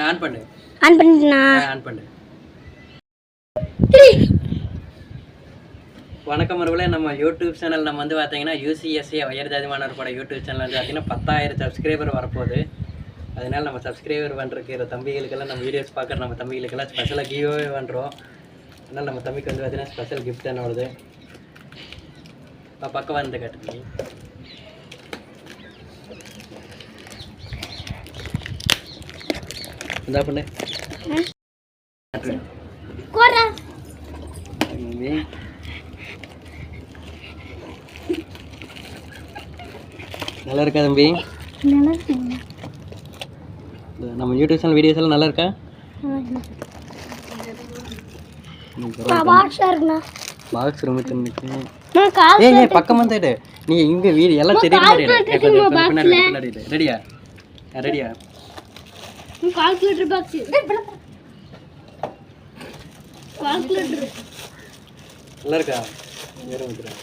On பண்ணு. வணக்கம் அவர்களே, நம்ம யூடியூப் சேனல் நம்ம வந்து பார்த்தீங்கன்னா UCSA உயர்ஜாதி மாணவர்களோட யூடியூப் சேனல் வந்து பார்த்தீங்கன்னா 10,000 சப்ஸ்கிரைபர் வரப்போகுது. அதனால நம்ம சப்ஸ்கிரைபர் பண்ணுற தம்பிகளுக்கெல்லாம் நம்ம வீடியோஸ் பார்க்குற நம்ம தம்பிகளுக்கெல்லாம் ஸ்பெஷலாக கிவ்வே பண்ணுறோம். அதனால் நம்ம தம்பிக்கு வந்து பார்த்தீங்கன்னா ஸ்பெஷல் கிஃப்ட் என்ன வருது பக்கம் வந்து கட்டுங்க. என்ன பண்ணு நல்லா இருக்கா தம்பி? நம்ம யூடியூப் சேனல் வீடியோஸ் எல்லாம் நல்லா இருக்கா? பாக்ஸ் ரொம்ப சின்னது. ஏய் பக்கம் வந்துடு. நீ இங்க வீடியோ எல்லாம் தெரிய மாட்டேங்குது. ரெடியா? ரெடியா? Calculator box. கால்குலேட்டர் நல்லா இருக்கா? வேற வந்துடா.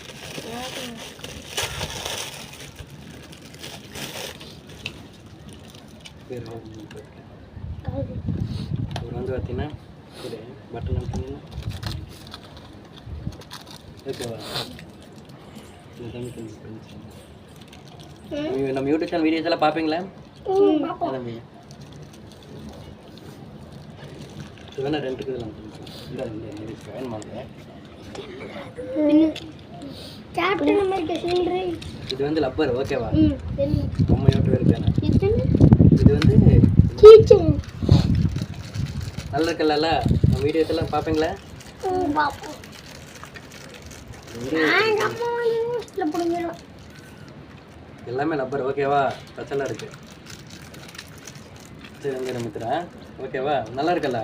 ஒரு வந்து பார்த்தீங்கன்னா இது பட்டன் அமுத்தினா ஓகேவா? நம்ம யூடியூப் சேனல் வீடியோஸ் எல்லாம் பார்ப்பீங்களா? தம்பி இது வேணா ரெண்டுக்கு இது வந்து லப்பர் ஓகேவா? நம்ம யூடியூப் இருக்கானே இது வந்து நல்லா இருக்குல்ல? நம்ம வீடியோஸ் எல்லாம் பார்ப்பீங்களா? எல்லாமே லப்பர் ஓகேவா? பிரச்சனை இருக்கு. சரி வந்து மித்ரா ஓகேவா? நல்லா இருக்குல்ல?